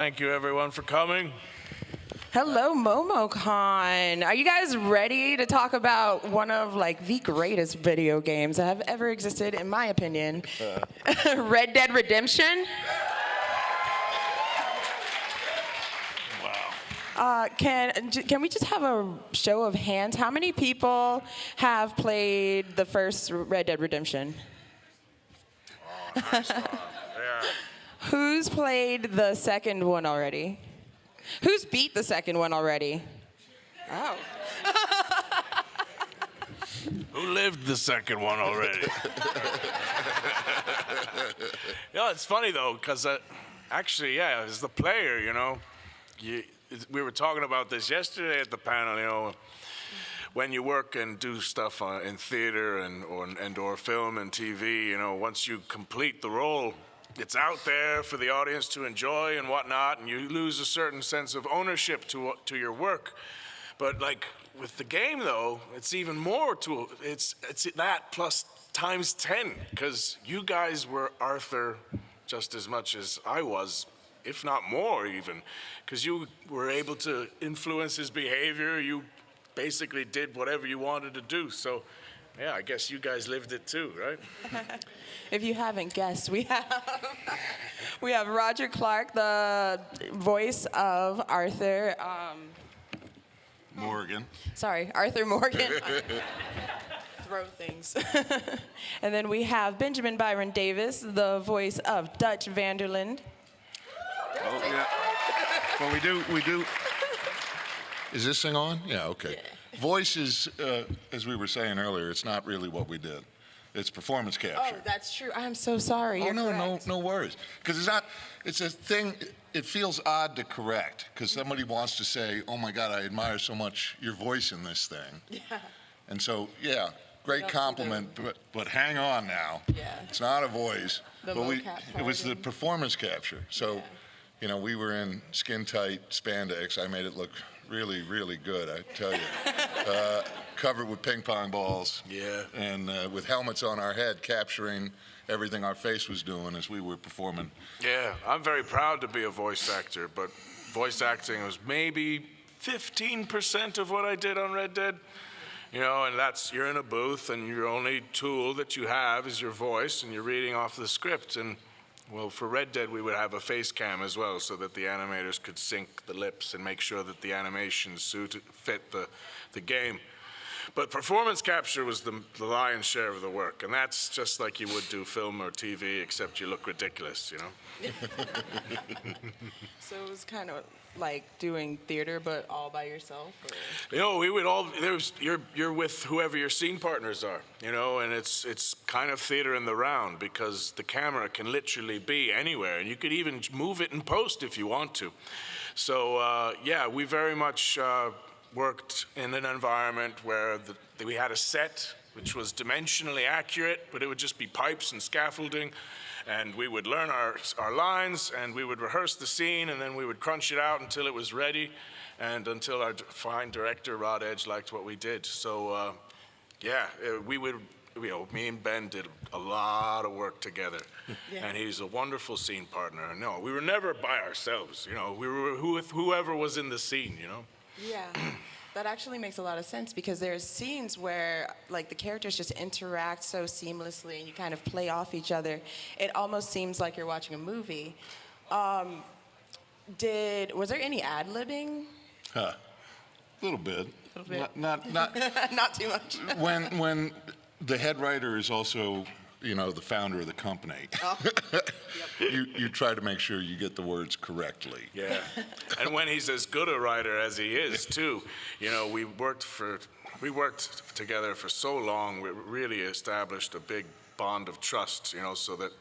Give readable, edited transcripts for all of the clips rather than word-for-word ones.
Thank you, everyone, for coming. Hello, MomoCon. Are you guys ready to talk about one of the greatest video games that have ever existed, in my opinion? Red Dead Redemption? Wow. Can we just have a show of hands? How many people have played the first Red Dead Redemption? Oh, nice one. Yeah. Who's played the second one already? Who's beat the second one already? Oh. Who lived the second one already? It's funny, though, because actually, as the player, we were talking about this yesterday at the panel, when you work and do stuff in theater or film and TV, once you complete the role, it's out there for the audience to enjoy and whatnot, and you lose a certain sense of ownership to your work. But with the game, though, it's even more it's that plus times 10, because you guys were Arthur just as much as I was, if not more even, because you were able to influence his behavior. You basically did whatever you wanted to do. So, yeah, I guess you guys lived it too, right? If you haven't guessed, we have Roger Clark, the voice of Arthur. Morgan. Sorry, Arthur Morgan. Throw things. And then we have Benjamin Byron Davis, the voice of Dutch Vanderland. Oh, yeah. Well, we do. Is this thing on? Yeah, okay. Yeah. Voice is, as we were saying earlier, it's not really what we did. It's performance capture. Oh, that's true. I'm so sorry. You're correct. No worries. Because it's a thing, it feels odd to correct, because somebody wants to say, oh my God, I admire so much your voice in this thing. Yeah. And so, yeah, great compliment, but hang on now. Yeah. It's not a voice. It was the performance capture. So, we were in skin-tight spandex. I made it look really, really good, I tell you. Covered with ping pong balls. Yeah. And with helmets on our head, capturing everything our face was doing as we were performing. Yeah, I'm very proud to be a voice actor, but voice acting was maybe 15% of what I did on Red Dead. And you're in a booth, and your only tool that you have is your voice, and you're reading off the script. And well, for Red Dead, we would have a face cam as well, so that the animators could sync the lips and make sure that the animations fit the game. But performance capture was the lion's share of the work, and that's just like you would do film or TV, except you look ridiculous, So it was kind of like doing theater, but all by yourself? We would all, you're with whoever your scene partners are, and it's kind of theater in the round, because the camera can literally be anywhere, and you could even move it in post if you want to. So, we very much worked in an environment where we had a set which was dimensionally accurate, but it would just be pipes and scaffolding, and we would learn our lines, and we would rehearse the scene, and then we would crunch it out until it was ready, and until our fine director, Rod Edge, liked what we did. So, we would, me and Ben did a lot of work together, and he's a wonderful scene partner. No, we were never by ourselves, we were with whoever was in the scene, Yeah, that actually makes a lot of sense, because there's scenes where the characters just interact so seamlessly and you kind of play off each other. It almost seems like you're watching a movie. Was there any ad-libbing? A little bit. Not Not too much. when the head writer is also the founder of the company. Oh. You try to make sure you get the words correctly. Yeah, and when he's as good a writer as he is too, we worked together for so long. We really established a big bond of trust, so that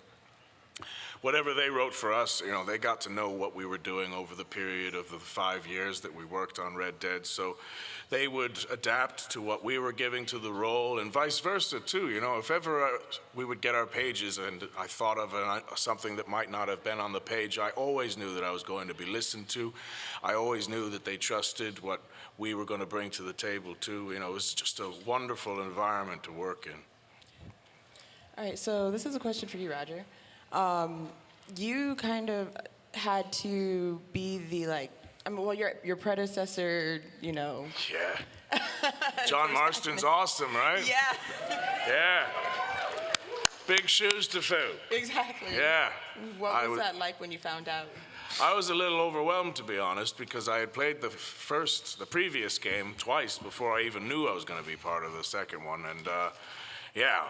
whatever they wrote for us, they got to know what we were doing over the period of the 5 years that we worked on Red Dead. So they would adapt to what we were giving to the role, and vice versa too. If ever we would get our pages and I thought of something that might not have been on the page, I always knew that I was going to be listened to. I always knew that they trusted what we were going to bring to the table too. It was just a wonderful environment to work in. All right, so this is a question for you, Roger. You kind of had to be the like? I mean, well, your predecessor, you know. Yeah. John Marston's awesome, right? Yeah. Yeah. Big shoes to fill. Exactly. Yeah. What was that like when you found out? I was a little overwhelmed, to be honest, because I had played the previous game twice before I even knew I was going to be part of the second one. And yeah,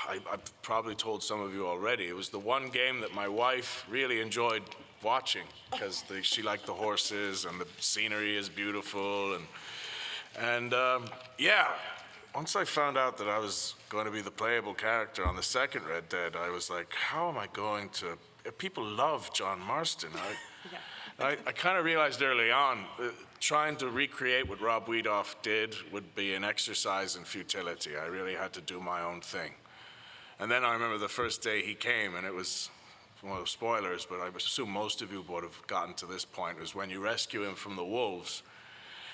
I probably told some of you already. It was the one game that my wife really enjoyed watching because she liked the horses and the scenery is beautiful. And yeah, once I found out that I was going to be the playable character on the second Red Dead, I was like, how am I going to... People love John Marston. I kind of realized early on, trying to recreate what Rob Wiedoff did would be an exercise in futility. I really had to do my own thing. And then I remember the first day he came, and it was, well, spoilers, but I assume most of you would have gotten to this point, was when you rescue him from the wolves.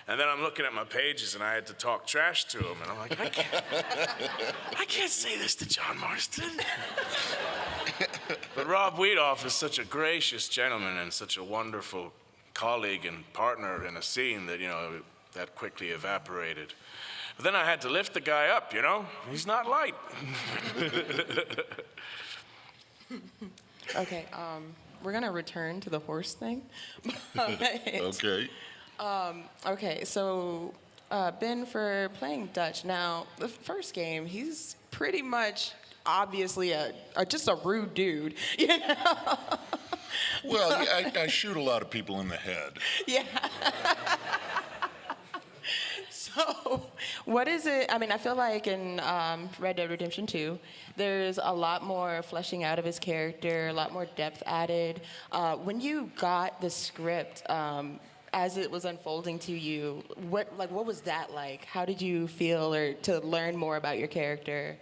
And then I'm looking at my pages, and I had to talk trash to him, and I'm like, I can't say this to John Marston. But Rob Wiedoff is such a gracious gentleman and such a wonderful colleague and partner in a scene that, you know, that quickly evaporated. But then I had to lift the guy up, you know? He's not light. Okay, we're gonna return to the horse thing. Okay. Okay, so Ben, for playing Dutch, now the first game, he's pretty much obviously just a rude dude, you know? Well, I shoot a lot of people in the head. Yeah. So, what is it? I mean, I feel like in Red Dead Redemption 2, there's a lot more fleshing out of his character, a lot more depth added. When you got the script, as it was unfolding to you, what was that like? How did you feel, or to learn more about your character?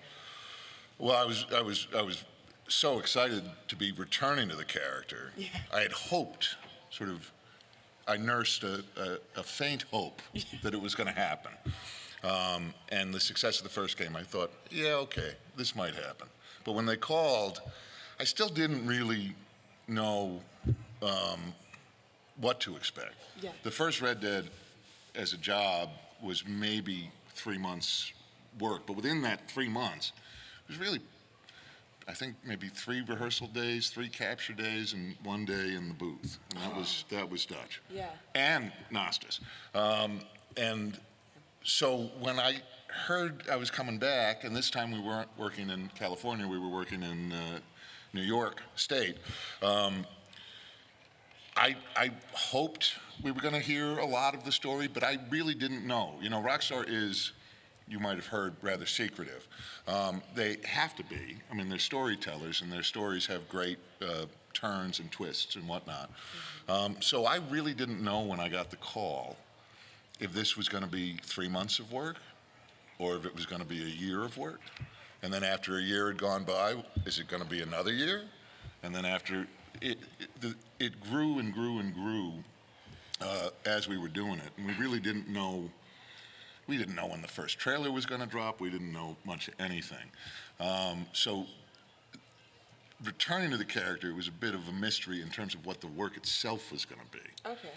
Well, I was so excited to be returning to the character. Yeah. I had hoped, I nursed a faint hope that it was going to happen. And the success of the first game, I thought, yeah, okay, this might happen. But when they called, I still didn't really know what to expect. Yeah. The first Red Dead as a job was maybe 3 months work, but within that 3 months, it was really, I think, maybe 3 rehearsal days, 3 capture days, and 1 day in the booth. And that was Dutch. Yeah. And Nastas. And so when I heard I was coming back, and this time we weren't working in California, we were working in New York State, I hoped we were going to hear a lot of the story, but I really didn't know. You know, Rockstar is, you might have heard, rather secretive. They have to be. I mean, they're storytellers, and their stories have great turns and twists and whatnot. So I really didn't know when I got the call if this was going to be 3 months of work or if it was going to be a year of work. And then after a year had gone by, is it going to be another year? And then after, it grew and grew and grew as we were doing it. And we really didn't know. We didn't know when the first trailer was going to drop. We didn't know much of anything. So returning to the character was a bit of a mystery in terms of what the work itself was going to be. Okay.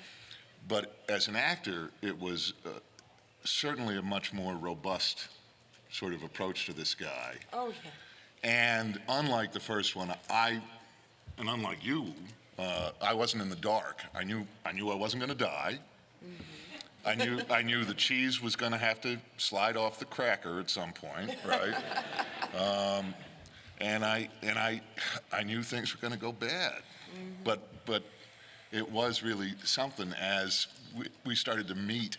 But as an actor, it was certainly a much more robust sort of approach to this guy. Oh, yeah. And unlike the first one, and unlike you, I wasn't in the dark. I knew I wasn't going to die. Mm-hmm. I knew the cheese was going to have to slide off the cracker at some point, right? And I knew things were going to go bad. Mm-hmm. But it was really something as we started to meet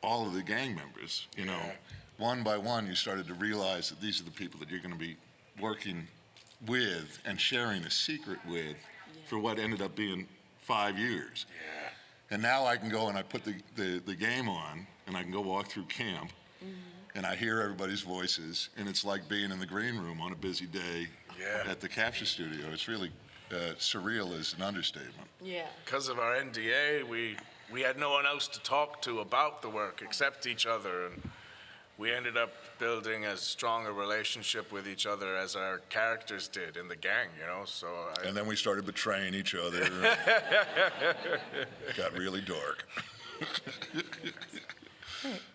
all of the gang members, you know. One by one, you started to realize that these are the people that you're going to be working with and sharing a secret with for what ended up being 5 years. Yeah. And now I can go and I put the game on, and I can go walk through camp, and I hear everybody's voices, and it's like being in the green room on a busy day at the capture studio. It's really surreal is an understatement. Yeah. Because of our NDA, we had no one else to talk to about the work except each other, and we ended up building as strong a relationship with each other as our characters did in the gang, you know. So And then we started betraying each other. Got really dark.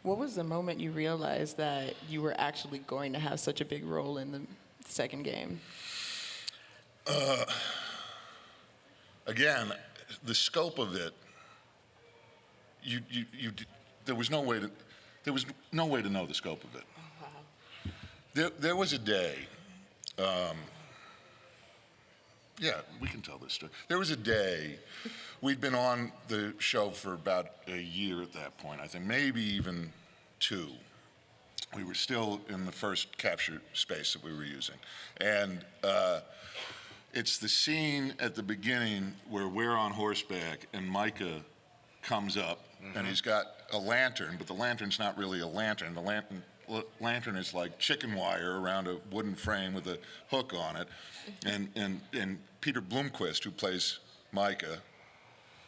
What was the moment you realized that you were actually going to have such a big role in the second game? Again, the scope of it, there was no way to know the scope of it. Oh, wow. There was a day, yeah, we can tell this story. There was a day, we'd been on the show for about a year at that point, I think, maybe even 2. We were still in the first capture space that we were using. And it's the scene at the beginning where we're on horseback and Micah comes up and he's got a lantern, but the lantern's not really a lantern. The lantern is like chicken wire around a wooden frame with a hook on it. And Peter Bloomquist, who plays Micah,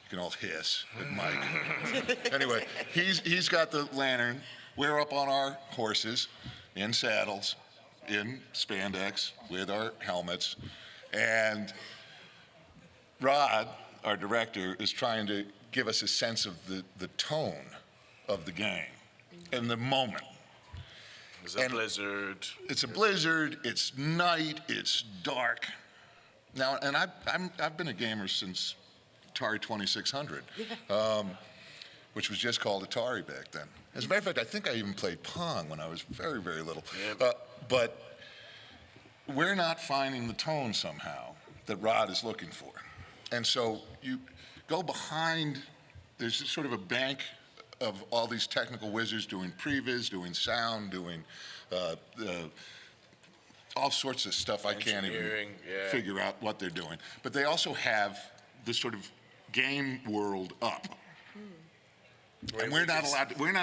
you can all hiss at Mike. Anyway, he's got the lantern. We're up on our horses, in saddles, in spandex, with our helmets. And Rod, our director, is trying to give us a sense of the tone of the game and the moment. It's a blizzard. It's a blizzard, it's night, it's dark. Now, and I've been a gamer since Atari 2600, which was just called Atari back then. As a matter of fact, I think I even played Pong when I was very, very little. Yeah. But we're not finding the tone somehow that Rod is looking for. And so you go behind, there's sort of a bank of all these technical wizards doing previs, doing sound, doing all sorts of stuff I can't even figure out what they're doing. But they also have this sort of game world up. And we're not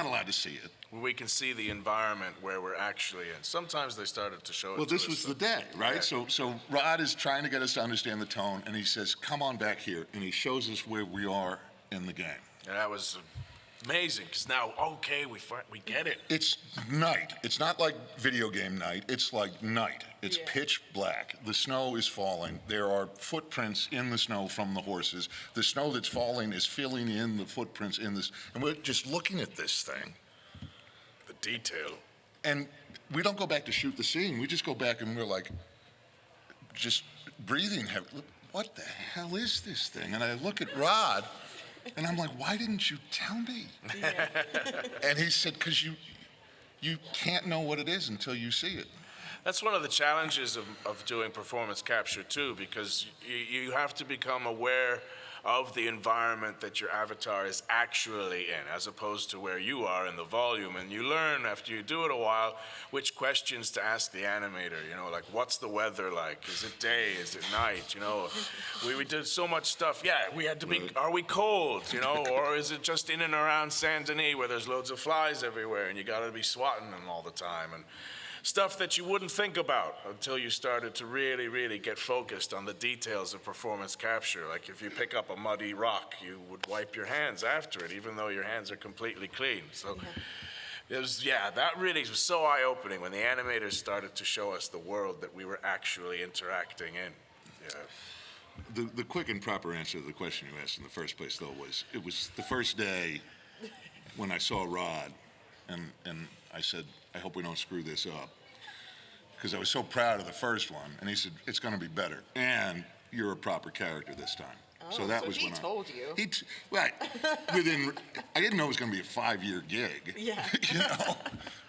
allowed to see it. We can see the environment where we're actually in. Sometimes they started to show it. Well, this was the day, right? Yeah. So Rod is trying to get us to understand the tone, and he says, "Come on back here," and he shows us where we are in the game. And that was amazing, because now, okay, we get it. It's night. It's not like video game night. It's like night. It's pitch black. The snow is falling. There are footprints in the snow from the horses. The snow that's falling is filling in the footprints in this, and we're just looking at this thing. The detail. And we don't go back to shoot the scene. We just go back and we're like, just breathing heavy. What the hell is this thing? And I look at Rod, and I'm like, why didn't you tell me? Yeah. And he said, because you can't know what it is until you see it. That's one of the challenges of doing performance capture, too, because you have to become aware of the environment that your avatar is actually in, as opposed to where you are in the volume. And you learn after you do it a while which questions to ask the animator, you know, like, what's the weather like? Is it day? Is it night? You know, we did so much stuff. Yeah, we had to be, are we cold? You know, or is it just in and around Saint Denis where there's loads of flies everywhere and you gotta be swatting them all the time? And stuff that you wouldn't think about until you started to really, really get focused on the details of performance capture. Like if you pick up a muddy rock, you would wipe your hands after it, even though your hands are completely clean. So it was, that really was so eye-opening when the animators started to show us the world that we were actually interacting in. Yeah. The quick and proper answer to the question you asked in the first place, though, was it was the first day when I saw Rod, and I said, I hope we don't screw this up. Because I was so proud of the first one. And he said, it's going to be better. And you're a proper character this time. Oh, so that was he when told you. Right. I didn't know it was going to be a 5-year gig. Yeah. You know?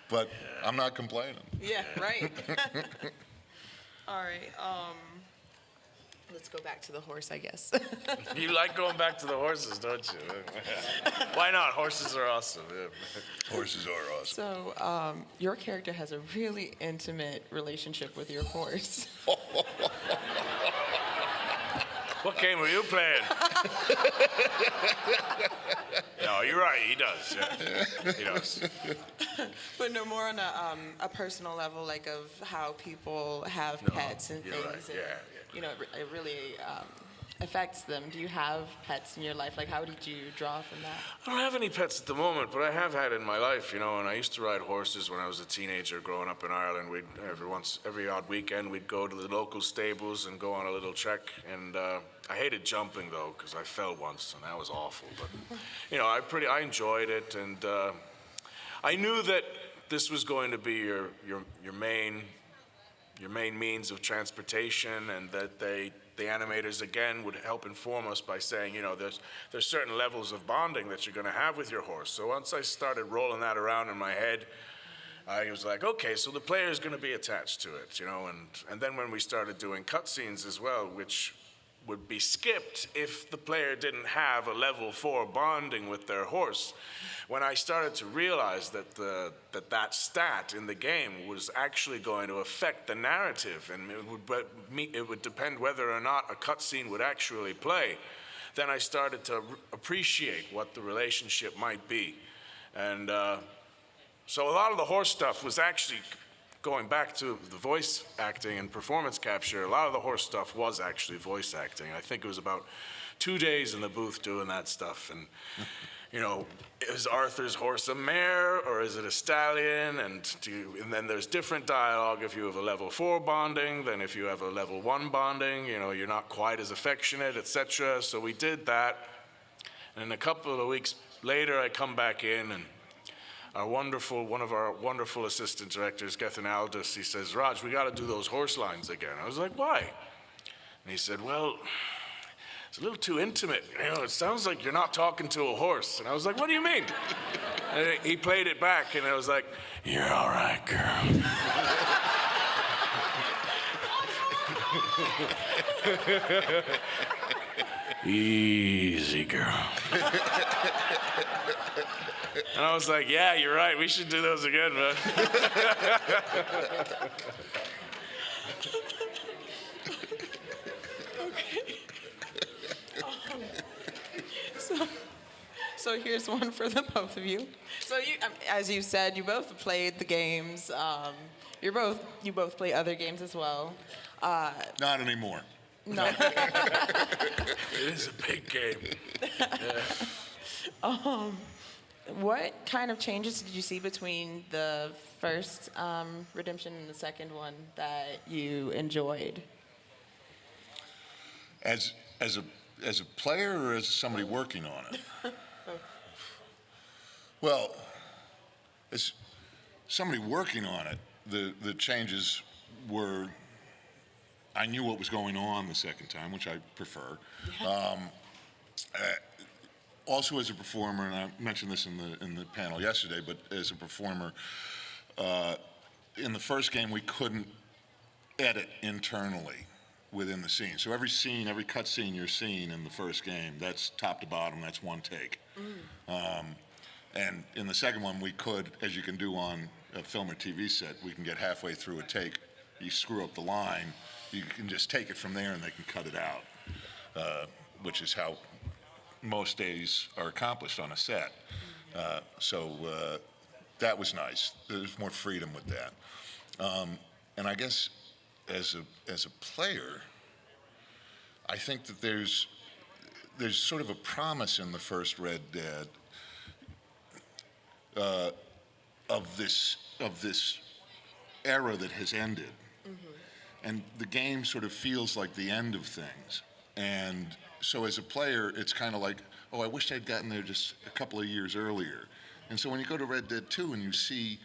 But I'm not complaining. Yeah, right. All right. Let's go back to the horse, I guess. You like going back to the horses, don't you? Why not? Horses are awesome. Yeah. Horses are awesome. So, your character has a really intimate relationship with your horse. What game were you playing? No, you're right. He does. Yeah. He does. But no, more on a personal level, like of how people have pets and you're things. right. And, Yeah. you know, it really affects them. Do you have pets in your life? Like, how did you draw from that? I don't have any pets at the moment, but I have had in my life, you know, and I used to ride horses when I was a teenager growing up in Ireland. We'd every odd weekend, we'd go to the local stables and go on a little trek. And I hated jumping, though, because I fell once, and that was awful. But, you know, I enjoyed it, and I knew that this was going to be your main means of transportation, and that the animators again would help inform us by saying, you know, there's certain levels of bonding that you're going to have with your horse. So once I started rolling that around in my head, I was like, okay, so the player is going to be attached to it, you know, and then when we started doing cutscenes as well, which would be skipped if the player didn't have a level 4 bonding with their horse. When I started to realize that that stat in the game was actually going to affect the narrative, and it would depend whether or not a cutscene would actually play, then I started to appreciate what the relationship might be. And so a lot of the horse stuff was actually, going back to the voice acting and performance capture, a lot of the horse stuff was actually voice acting. I think it was about 2 days in the booth doing that stuff. And, you know, is Arthur's horse a mare or is it a stallion? And then there's different dialogue if you have a level 4 bonding than if you have a level 1 bonding. You know, you're not quite as affectionate, etc. So we did that. And a couple of weeks later, I come back in, and one of our wonderful assistant directors, Gethin Aldous, he says, Raj, we got to do those horse lines again. I was like, why? And he said, well, it's a little too intimate. You know, it sounds like you're not talking to a horse. And I was like, what do you mean? And he played it back, and I was like, you're all right, girl. Easy, girl. And I was like, yeah, you're right. We should do those again, man. Okay. So here's one for the both of you. So you, as you said, you both played the games. You both play other games as well. Not anymore. No. It is a big game. Yeah. What kind of changes did you see between the first Redemption and the second one that you enjoyed? As a player or as somebody working on it? Well, as somebody working on it, the changes were, I knew what was going on the second time, which I prefer. Also as a performer, and I mentioned this in the panel yesterday, but as a performer, in the first game we couldn't edit internally within the scene. So every scene, every cut scene you're seeing in the first game, that's top to bottom, that's one take. And in the second one we could, as you can do on a film or TV set, we can get halfway through a take, you screw up the line, you can just take it from there and they can cut it out, which is how most days are accomplished on a set. So that was nice. There's more freedom with that. And I guess as a player, I think that there's sort of a promise in the first Red Dead of this era that has ended. And the game sort of feels like the end of things. And so as a player, it's kind of like, oh, I wish I'd gotten there just a couple of years earlier. And so when you go to Red Dead 2 and you see,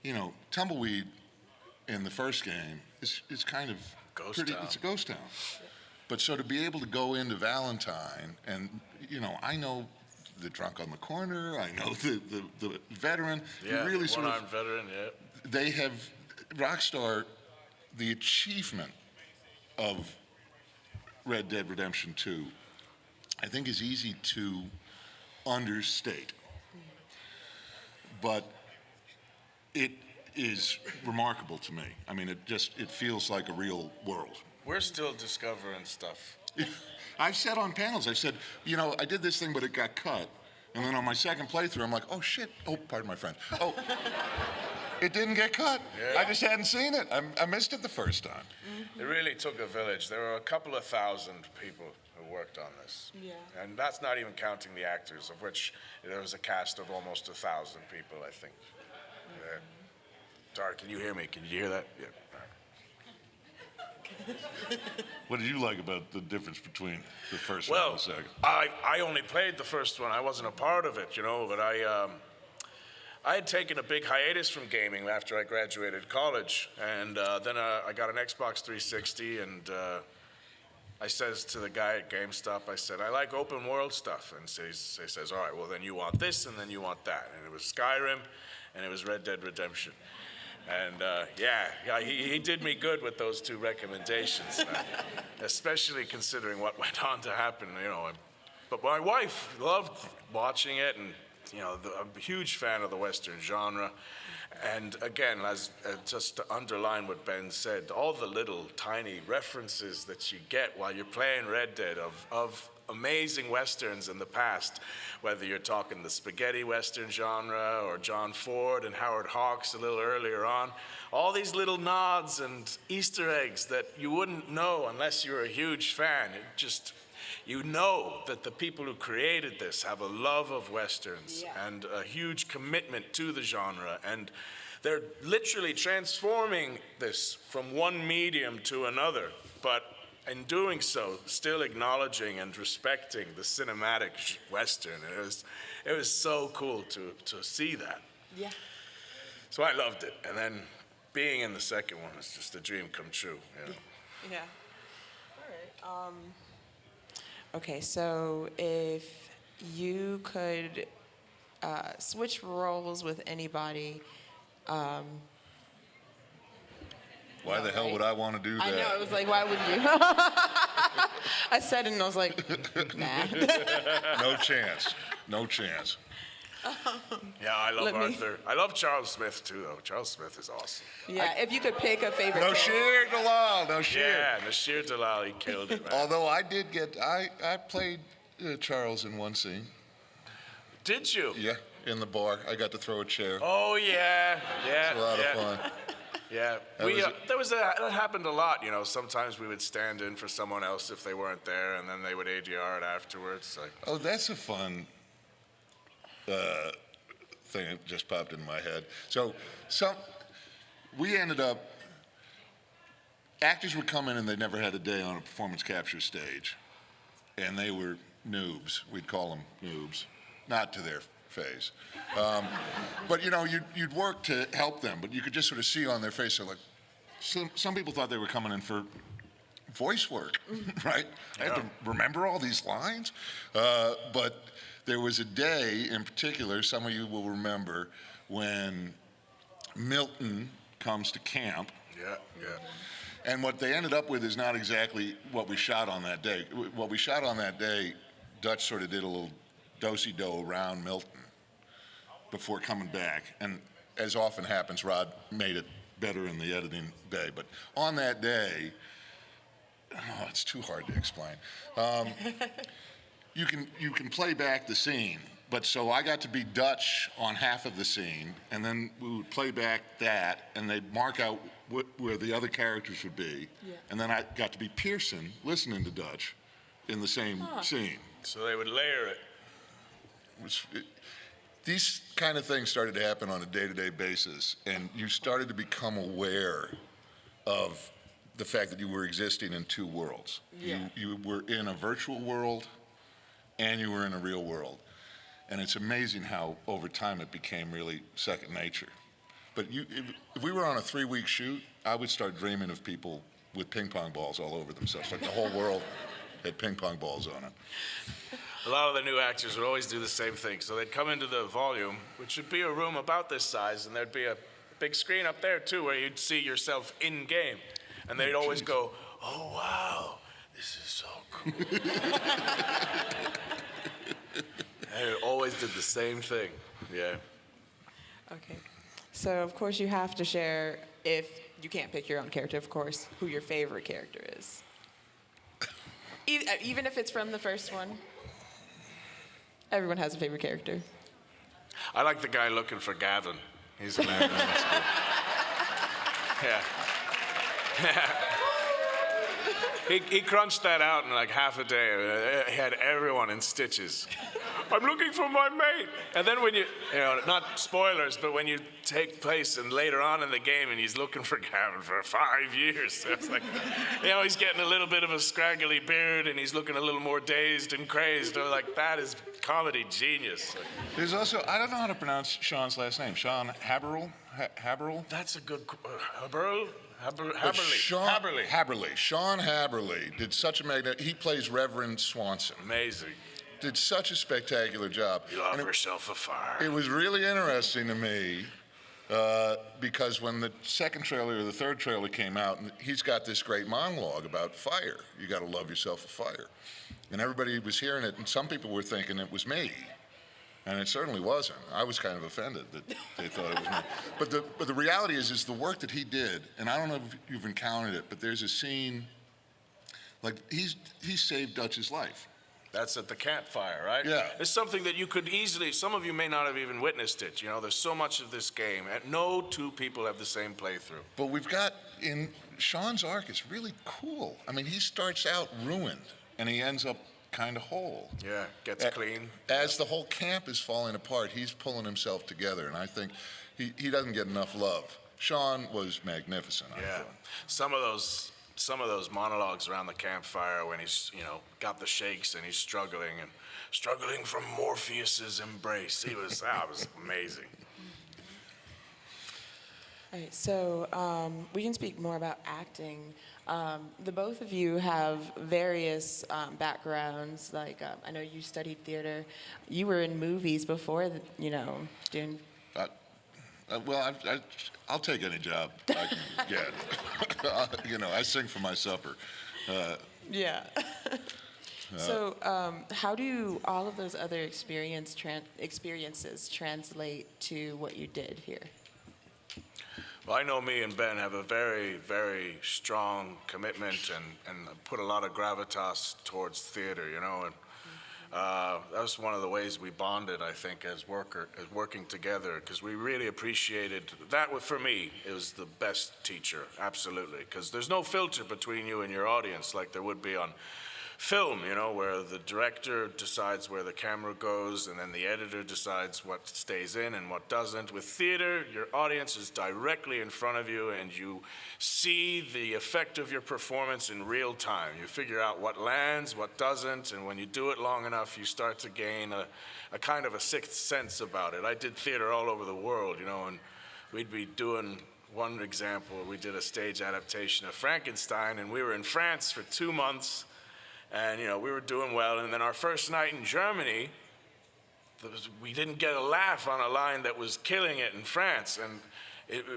you know, Tumbleweed in the first game, it's kind of it's a ghost town. But so to be able to go into Valentine and, you know, I know the drunk on the corner, I know the veteran. Yeah, really the one-armed veteran, yeah. They have, Rockstar, the achievement of Red Dead Redemption 2, I think is easy to understate. But it is remarkable to me. I mean, it feels like a real world. We're still discovering stuff. I've said on panels, I've said, you know, I did this thing, but it got cut. And then on my second playthrough, I'm like, oh, shit. Oh, pardon my French. Oh, it didn't get cut. Yeah. I just hadn't seen it. I missed it the first time. It really took a village. There were a couple of thousand people who who worked on this. Yeah. And that's not even counting the actors, of which there was a cast of almost 1,000 people, I think. Yeah. Sorry, can you hear me? Can you hear that? Yeah. All right. What did you like about the difference between the first one Well, and the second? I only played the first one. I wasn't a part of it, but I had taken a big hiatus from gaming after I graduated college, and then I got an Xbox 360, and I says to the guy at GameStop, I said, I like open world stuff, and he says, all right, well then you want this, and then you want that, and it was Skyrim, and it was Red Dead Redemption. And he did me good with those two recommendations, especially considering what went on to happen, But my wife loved watching it, and I'm a huge fan of the Western genre. And again, just to underline what Ben said, all the little tiny references that you get while you're playing Red Dead of amazing Westerns in the past, whether you're talking the spaghetti Western genre or John Ford and Howard Hawks a little earlier on, all these little nods and Easter eggs that you wouldn't know unless you're a huge fan. You know that the people who created this have a love of Westerns and a huge commitment to the genre, and they're literally transforming this from one medium to another, but in doing so, still acknowledging and respecting the cinematic Western. It was so cool to see that. Yeah. So I loved it, and then being in the second one was just a dream come true. Yeah. All right. Okay, so if you could switch roles with anybody. Why the hell would I want to do that? I know, it was like, why would you? I said it and I was like, nah. No chance. No chance. Yeah, I love Arthur. I love Charles Smith too, though. Charles Smith is awesome. Yeah, if you could pick a favorite character. Nasheer Dalal, Nasheer. Yeah, Nasheer Dalal, he killed it, man. Although I played Charles in one scene. Did you? Yeah, in the bar. I got to throw a chair. Oh, yeah. It was a lot of fun. Yeah, that happened a lot. Sometimes we would stand in for someone else if they weren't there, and then they would ADR it afterwards. Like, Oh, that's a fun thing that just popped in my head. So we ended up, actors would come in and they never had a day on a performance capture stage, and they were noobs. We'd call them noobs, not to their face. But you'd work to help them, but you could just sort of see on their face, they're like, some people thought they were coming in for voice work, right? I have to remember all these lines. But there was a day in particular, some of you will remember, when Milton comes to camp. yeah. And what they ended up with is not exactly what we shot on that day. What we shot on that day, Dutch sort of did a little do-si-do around Milton before coming back. And as often happens, Rod made it better in the editing bay. But on that day, it's too hard to explain. You can play back the scene, but so I got to be Dutch on half of the scene, and then we would play back that, and they'd mark out where the other characters would be, and then I got to be Pearson listening to Dutch in the same scene. So they would layer it. These kind of things started to happen on a day-to-day basis, and you started to become aware of the fact that you were existing in two worlds. Yeah. You were in a virtual world, and you were in a real world. And it's amazing how over time it became really second nature. But if we were on a 3-week shoot, I would start dreaming of people with ping pong balls all over themselves. Like the whole world had ping pong balls on it. A lot of the new actors would always do the same thing. So they'd come into the volume, which would be a room about this size, and there'd be a big screen up there too where you'd see yourself in game. And they'd always go, oh, wow, this is so cool. And it always did the same thing. Yeah. Okay. So, of course, you have to share, if you can't pick your own character, of course, who your favorite character is. Even if it's from the first one. Everyone has a favorite character. I like the guy looking for Gavin. He's hilarious. That's cool. Yeah. He crunched that out in like half a day. He had everyone in stitches. I'm looking for my mate. And then when you know, not spoilers, but when you take place and later on in the game and he's looking for Gavin for 5 years. So it's like, you know, he's getting a little bit of a scraggly beard and he's looking a little more dazed and crazed. They're like, that is comedy genius. There's also, I don't know how to pronounce Sean's last name. Sean Haberl? Haberl? That's a good, Haberl? But Haberly. Haberly. Sean Haberly did such a he plays Reverend Swanson. Amazing. Did such a spectacular job. You love yourself a fire. It was really interesting to me because when the second trailer or the third trailer came out, and he's got this great monologue about fire. You got to love yourself a fire. And everybody was hearing it, and some people were thinking it was me. And it certainly wasn't. I was kind of offended that they thought it was me. But the reality is the work that he did, and I don't know if you've encountered it, but there's a scene, like he saved Dutch's life. That's at the campfire, right? Yeah. It's something that you could easily, some of you may not have even witnessed it. You know, there's so much of this game, and no two people have the same playthrough. But we've got, in Sean's arc, it's really cool. I mean, he starts out ruined, and he ends up kind of whole. Yeah, gets clean. As the whole camp is falling apart, he's pulling himself together, and I think he doesn't get enough love. Sean was magnificent. I Yeah, thought. some of those monologues around the campfire when he's, you know, got the shakes and he's struggling from Morpheus's embrace. That was amazing. All right, so we can speak more about acting. The both of you have various backgrounds. Like, I know you studied theater. You were in movies before, you know, doing. Well, I'll take any job I can get. You know, I sing for my supper. Yeah. So, how do all of those other experiences translate to what you did here? Well, I know me and Ben have a very, very strong commitment and put a lot of gravitas towards theater, you know, and that was one of the ways we bonded, I think, as working together, because we really appreciated that. For me, it was the best teacher, absolutely, because there's no filter between you and your audience like there would be on film, you know, where the director decides where the camera goes and then the editor decides what stays in and what doesn't. With theater, your audience is directly in front of you and you see the effect of your performance in real time. You figure out what lands, what doesn't, and when you do it long enough, you start to gain a kind of a sixth sense about it. I did theater all over the world, you know, and we'd be doing, one example, we did a stage adaptation of Frankenstein, and we were in France for 2 months. And, you know, we were doing well. And then our first night in Germany, we didn't get a laugh on a line that was killing it in France. And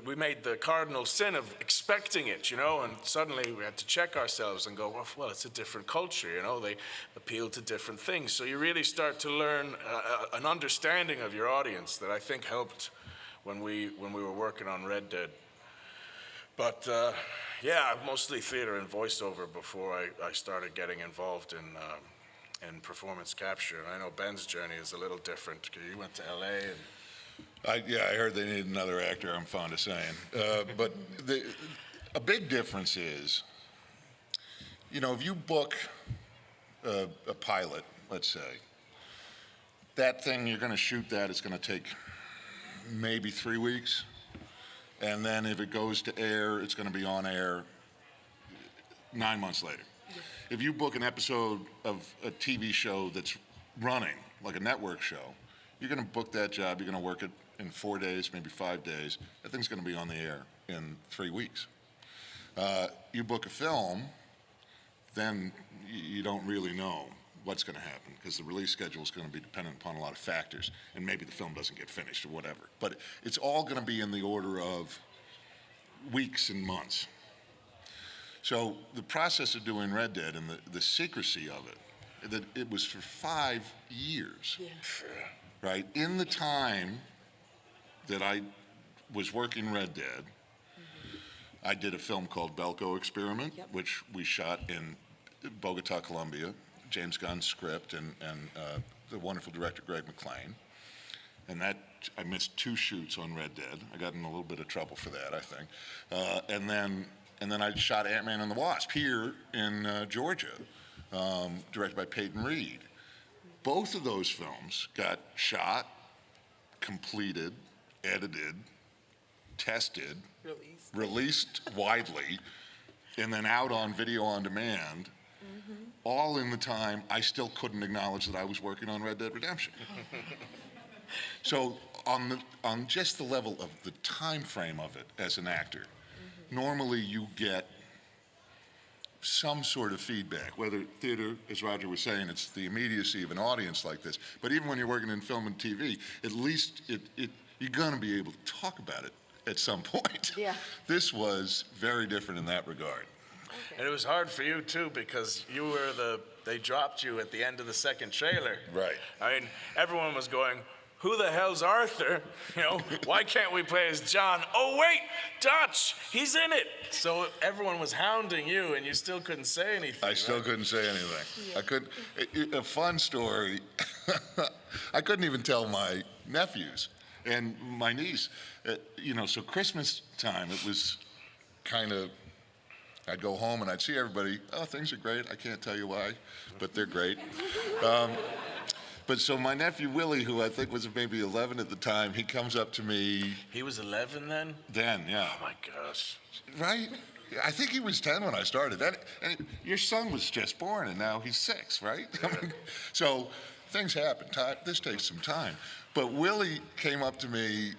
we made the cardinal sin of expecting it, you know, and suddenly we had to check ourselves and go, well, it's a different culture, you know, they appeal to different things. So you really start to learn an understanding of your audience that I think helped when we were working on Red Dead. But yeah, mostly theater and voiceover before I started getting involved in performance capture. And I know Ben's journey is a little different because you went to LA. And I heard they needed another actor, I'm fond of saying. But a big difference is, you know, if you book a pilot, let's say, that thing, you're going to shoot that, it's going to take maybe 3 weeks. And then if it goes to air, it's going to be on air 9 months later. If you book an episode of a TV show that's running, like a network show, you're going to book that job, you're going to work it in 4 days, maybe 5 days. That thing's going to be on the air in 3 weeks. You book a film, then you don't really know what's going to happen because the release schedule is going to be dependent upon a lot of factors, and maybe the film doesn't get finished or whatever. But it's all going to be in the order of weeks and months. So the process of doing Red Dead and the secrecy of it, that it was for 5 years, right? In the time that I was working Red Dead, I did a film called Belko Experiment, which we shot in Bogota, Colombia. James Gunn's script and the wonderful director Greg McLean. And that, I missed 2 shoots on Red Dead. I got in a little bit of trouble for that, I think. And then and then I shot Ant-Man and the Wasp here in Georgia, directed by Peyton Reed. Both of those films got shot, completed, edited, tested, released widely, and then out on video on demand, all in the time I still couldn't acknowledge that I was working on Red Dead Redemption. So on just the level of the time frame of it as an actor, normally you get some sort of feedback, whether theater, as Roger was saying, it's the immediacy of an audience like this, but even when you're working in film and TV, at least you're gonna be able to talk about it at some point. Yeah. This was very different in that regard. And it was hard for you too because you were they dropped you at the end of the second trailer. Right. I mean, everyone was going, who the hell's Arthur? You know, why can't we play as John? Oh wait, Dutch, he's in it. So everyone was hounding you and you still couldn't say anything. I still couldn't say anything. I couldn't, a fun story, I couldn't even tell my nephews and my niece, so Christmas time, it was kind of, I'd go home and I'd see everybody, oh, things are great, I can't tell you why, but they're great. But so my nephew Willie, who I think was maybe 11 at the time, he comes up to me. He was 11 then? Then, yeah. Oh my gosh. Right? I think he was 10 when I started. And your son was just born and now he's 6, right? Yeah. So things happen. This takes some time. But Willie came up to me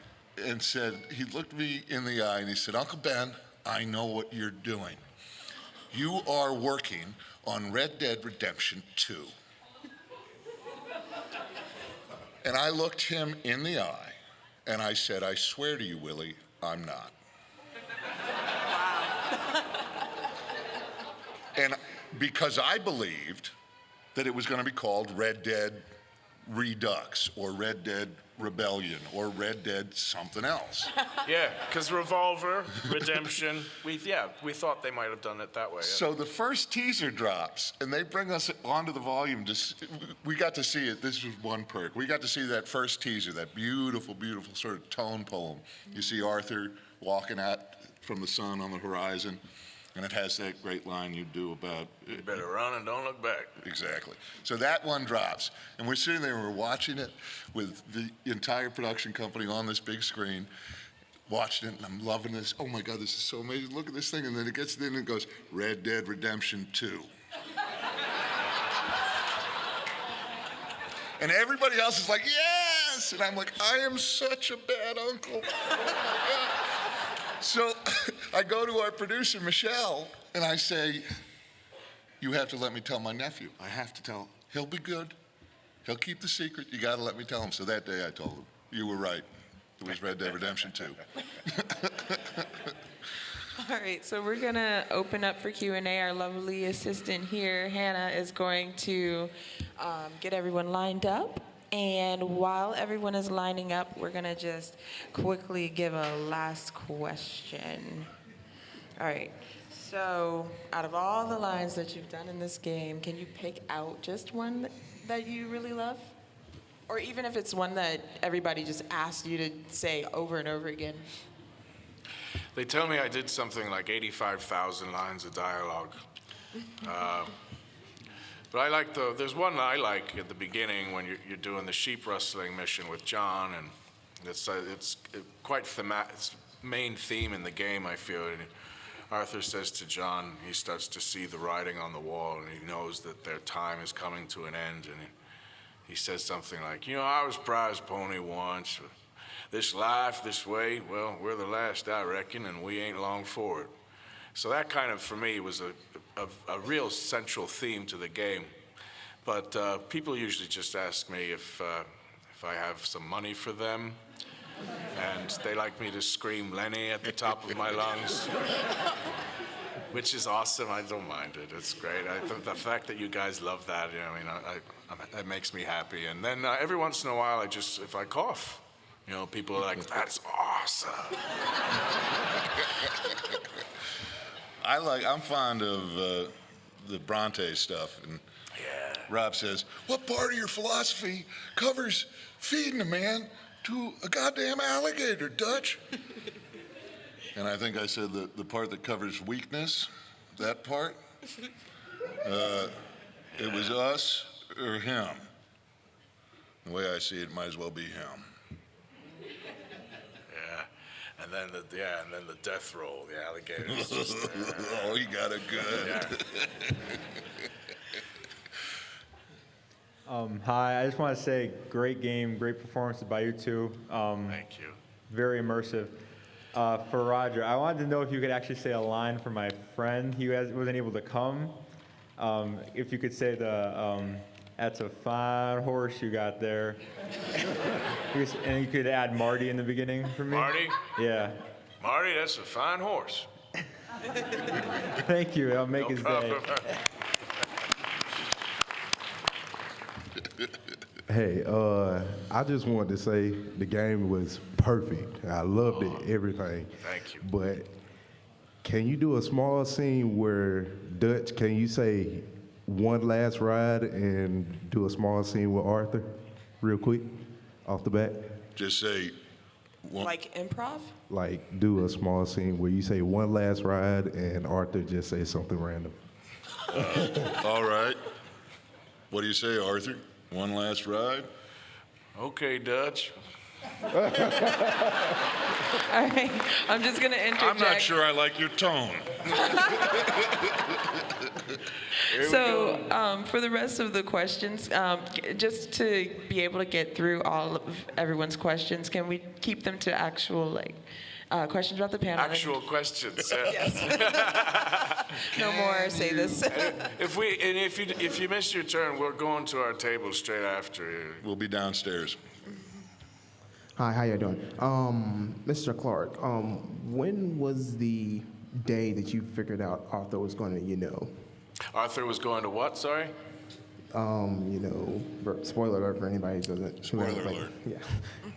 and said, he looked me in the eye and he said, Uncle Ben, I know what you're doing. You are working on Red Dead Redemption 2. And I looked him in the eye, and I said, I swear to you, Willie, I'm not. Wow. And because I believed that it was going to be called Red Dead Redux, or Red Dead Rebellion, or Red Dead something else. Yeah, because Revolver, Redemption, we thought they might have done it that way. Yeah. So the first teaser drops, and they bring us onto the volume. We got to see it. This was one perk. We got to see that first teaser, that beautiful, beautiful sort of tone poem. You see Arthur walking out from the sun on the horizon, and it has that great line you do about... You better run and don't look back. Exactly. So that one drops, and we're sitting there and we're watching it with the entire production company on this big screen, watching it, and I'm loving this. Oh my God, this is so amazing. Look at this thing. And then it gets in and it goes, Red Dead Redemption 2. And everybody else is like, yes! And I'm like, I am such a bad uncle. So I go to our producer, Michelle, and I say, you have to let me tell my nephew. I have to tell him. He'll be good. He'll keep the secret. You got to let me tell him. So that day I told him, you were right. It was Red Dead Redemption 2. All right, so we're going to open up for Q&A. Our lovely assistant here, Hannah, is going to get everyone lined up. And while everyone is lining up, we're going to just quickly give a last question. All right, so out of all the lines that you've done in this game, can you pick out just one that you really love? Or even if it's one that everybody just asked you to say over and over again. They tell me I did something like 85,000 lines of dialogue. But I like there's one I like at the beginning when you're doing the sheep rustling mission with John, and it's quite thematic. It's main theme in the game, I feel. And Arthur says to John, he starts to see the writing on the wall, and he knows that their time is coming to an end, and he says something like, I was prize pony once. This life, this way, well, we're the last, I reckon, and we ain't long for it. So that kind of, for me, was a real central theme to the game. But people usually just ask me if I have some money for them, and they like me to scream Lenny at the top of my lungs, which is awesome. I don't mind it. It's great. The fact that you guys love that, that makes me happy. And then every once in a while, if I cough, people are like, that's awesome. I'm fond of the Bronte stuff, and Yeah. Rob says, what part of your philosophy covers feeding a man to a goddamn alligator, Dutch? And I think I said the part that covers weakness, that part. It was us or him. The way I see it, might as well be him. Yeah, and then the death roll, the alligators. Just, Oh, you got it good. yeah. Hi, I just want to say great game, great performances by you two. Thank you. Very immersive. For Roger, I wanted to know if you could actually say a line for my friend. He wasn't able to come. If you could say that's a fine horse you got there. And you could add Marty in the beginning for me. Marty? Yeah. Marty, that's a fine horse. Thank you. I'll make No his problem. day. Hey, I just wanted to say the game was perfect. I loved it, everything. Thank you. But can you do a small scene where Dutch, can you say one last ride and do a small scene with Arthur real quick off the bat? Just say, Like improv? Like do a small scene where you say one last ride and Arthur just say something random. all right. What do you say, Arthur? One last ride? Okay, Dutch. All right, I'm just gonna interject. I'm not sure I like your tone. So for the rest of the questions, just to be able to get through all of everyone's questions, can we keep them to actual questions about the panel? Actual questions. No more say this. If you miss your turn, we're going to our table straight after you. We'll be downstairs. Hi, how you doing? Mr. Clark, when was the day that you figured out Arthur was going to, Arthur was going to what? Sorry. spoiler alert for anybody who doesn't. Spoiler who hasn't played. alert. Yeah.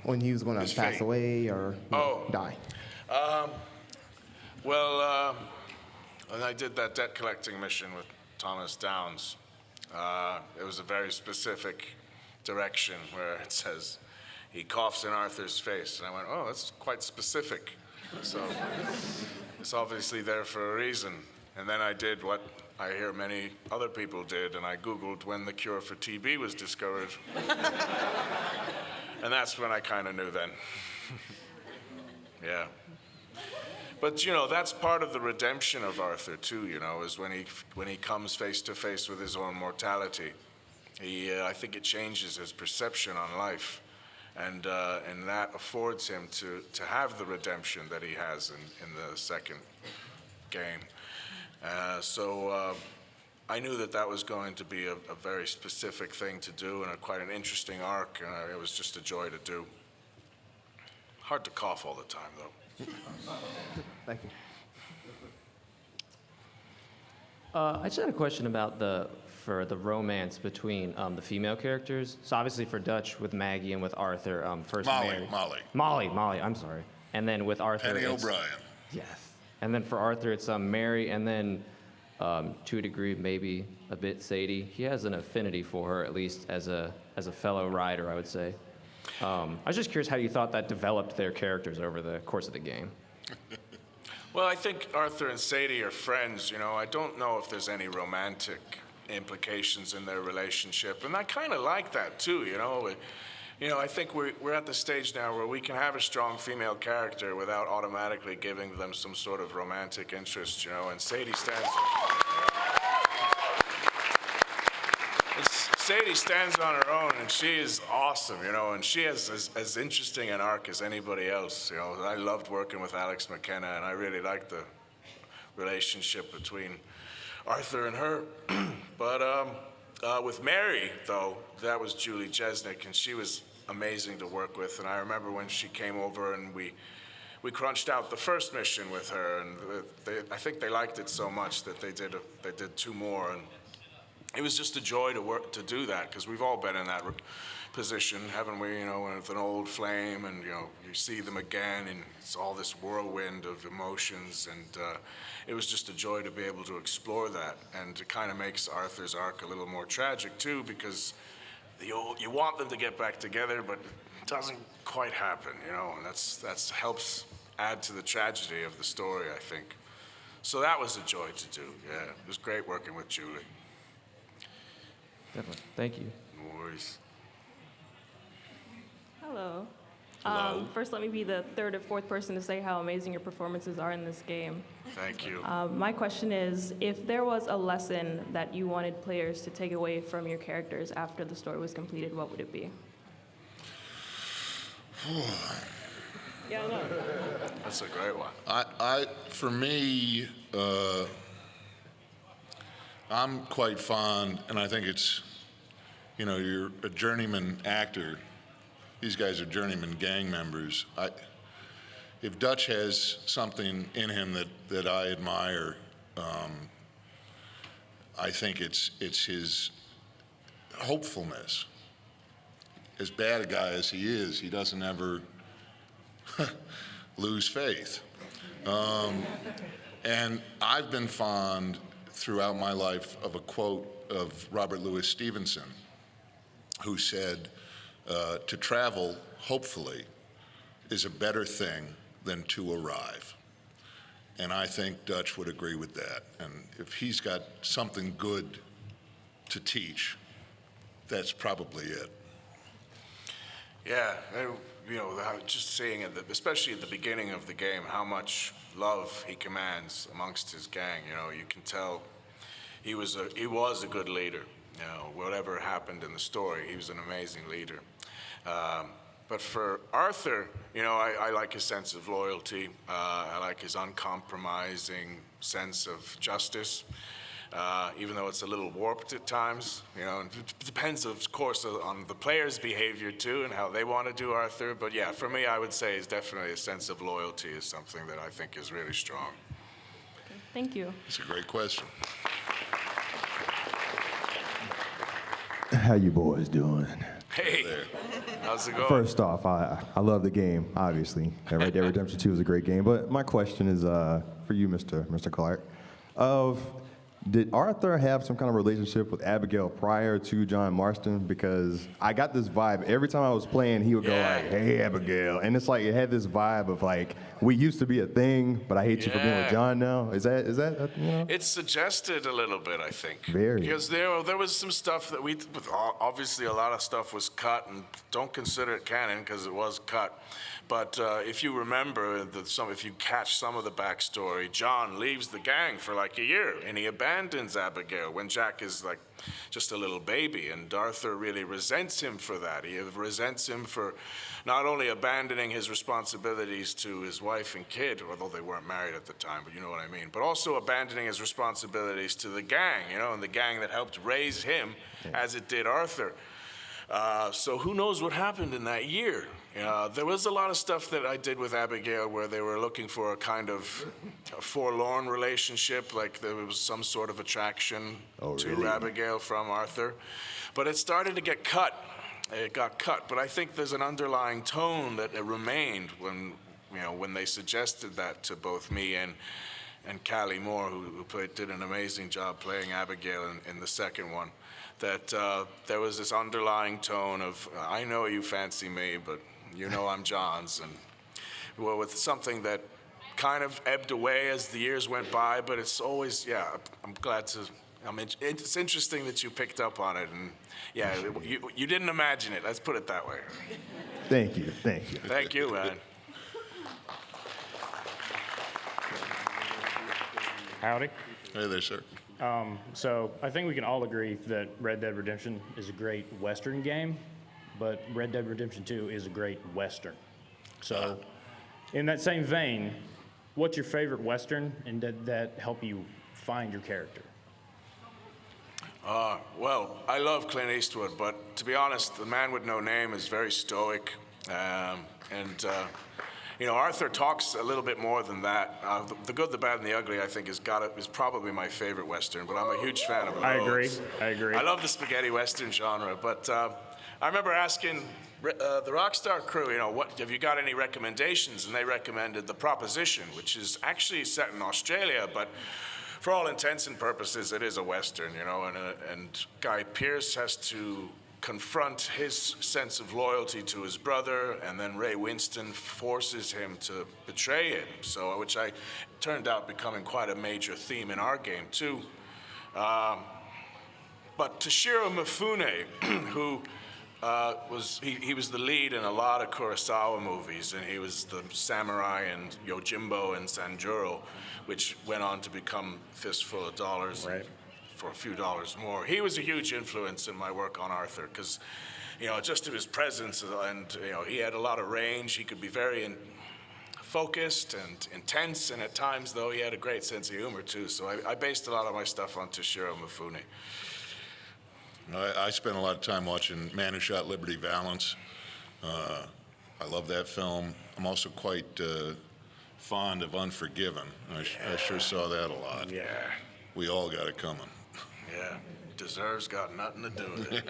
When he was going His to pass fate. away or die. Well, when I did that debt collecting mission with Thomas Downs, it was a very specific direction where it says he coughs in Arthur's face, and I went, oh, that's quite specific. So it's obviously there for a reason. And then I did what I hear many other people did, and I Googled when the cure for TB was discovered. And that's when I kind of knew then. Yeah. But, that's part of the redemption of Arthur, too, is when he comes face to face with his own mortality. I think it changes his perception on life. And that affords him to have the redemption that he has in the second game. So I knew that was going to be a very specific thing to do and quite an interesting arc, and it was just a joy to do. Hard to cough all the time, though. Thank you. I just had a question about the romance between the female characters. So obviously for Dutch with Maggie and with Arthur, first Mary. Molly, I'm sorry. And then with Arthur, Penny it's- O'Brien. Yes. And then for Arthur, it's Mary, and then to a degree, maybe a bit Sadie. He has an affinity for her, at least as a fellow rider, I would say. I was just curious how you thought that developed their characters over the course of the game. Well, I think Arthur and Sadie are friends, I don't know if there's any romantic implications in their relationship, and I kind of like that too, I think we're at the stage now where we can have a strong female character without automatically giving them some sort of romantic interest, and Sadie stands on her own, and she is awesome, and she has as interesting an arc as anybody else, I loved working with Alex McKenna, and I really liked the relationship between Arthur and her. But with Mary, though, that was Julie Jesnick, and she was amazing to work with, and I remember when she came over and we crunched out the first mission with her, and I think they liked it so much that they did two more, and it was just a joy to do that, because we've all been in that position, haven't we? With an old flame, and you see them again, and it's all this whirlwind of emotions, and it was just a joy to be able to explore that, and it kind of makes Arthur's arc a little more tragic too, because you want them to get back together, but it doesn't quite happen, and that's helps add to the tragedy of the story, I think. So that was a joy to do. Yeah, it was great working with Julie. Definitely. Thank you. No worries. Hello. Hello. First, let me be the third or fourth person to say how amazing your performances are in this game. Thank you. My question is, if there was a lesson that you wanted players to take away from your characters after the story was completed, what would it be? Yeah, I know. That's a great one. For me, I'm quite fond, and I think it's, you're a journeyman actor. These guys are journeyman gang members. If Dutch has something in him that I admire, I think it's his hopefulness. As bad a guy as he is, he doesn't ever lose faith. And I've been fond throughout my life of a quote of Robert Louis Stevenson, who said, to travel, hopefully, is a better thing than to arrive. And I think Dutch would agree with that. And if he's got something good to teach, that's probably it. Yeah, just seeing it, especially at the beginning of the game, how much love he commands amongst his gang. You can tell he was a good leader. Whatever happened in the story, he was an amazing leader. But for Arthur, I like his sense of loyalty. I like his uncompromising sense of justice, even though it's a little warped at times. And it depends, of course, on the player's behavior too and how they want to do Arthur. But yeah, for me, I would say is definitely a sense of loyalty is something that I think is really strong. Thank you. It's a great question. How you boys doing? Hey, how's it going? First off, I love the game, obviously. And Red Dead Redemption 2 is a great game. But my question is for you, Mr. Clark. Did Arthur have some kind of relationship with Abigail prior to John Marston? Because I got this vibe. Every time I was playing, he would go like, hey, Abigail. And it's like, it had this vibe of like, we used to be a thing, but I hate you for being with John now. Is that It's suggested a little bit, I think. Very. Because there was some stuff that obviously a lot of stuff was cut, and don't consider it canon because it was cut. But if you remember, if you catch some of the backstory, John leaves the gang for like a year, and he abandons Abigail when Jack is like just a little baby, and Arthur really resents him for that. He resents him for not only abandoning his responsibilities to his wife and kid, although they weren't married at the time, but you know what I mean, but also abandoning his responsibilities to the gang, and the gang that helped raise him as it did Arthur. So who knows what happened in that year? There was a lot of stuff that I did with Abigail where they were looking for a kind of a forlorn relationship, like there was some sort of attraction to Abigail from Arthur. But it started to get cut. It got cut. But I think there's an underlying tone that remained when they suggested that to both me and Callie Moore, who did an amazing job playing Abigail in the second one. That there was this underlying tone of, I know you fancy me, but you know I'm John's. And well, with something that kind of ebbed away as the years went by, but it's always, it's interesting that you picked up on it. And you didn't imagine it, let's put it that way. Thank you. Thank you, man. Howdy. Hey there, sir. So I think we can all agree that Red Dead Redemption is a great Western game, but Red Dead Redemption 2 is a great Western. So in that same vein, what's your favorite Western, and did that help you find your character? Well, I love Clint Eastwood, but to be honest, The Man with No Name is very stoic. Arthur talks a little bit more than that. The Good, the Bad, and the Ugly, I think, is probably my favorite Western, but I'm a huge fan of those. I agree. I love the spaghetti Western genre, but I remember asking the Rockstar crew, have you got any recommendations? And they recommended The Proposition, which is actually set in Australia, but for all intents and purposes, it is a Western, and Guy Pearce has to confront his sense of loyalty to his brother, and then Ray Winston forces him to betray him. So, which turned out becoming quite a major theme in our game too. But Toshiro Mifune, who was the lead in a lot of Kurosawa movies, and he was the samurai in Yojimbo and Sanjuro, which went on to become Fistful of Dollars for a few dollars more. He was a huge influence in my work on Arthur, because, just his presence, and he had a lot of range. He could be very focused and intense, and at times, though, he had a great sense of humor too. So I based a lot of my stuff on Toshiro Mifune. I spent a lot of time watching Man Who Shot Liberty Valance. I love that film. I'm also quite fond of Unforgiven. I sure saw that a lot. Yeah. We all got it coming. Yeah. Deserves got nothing to do with it.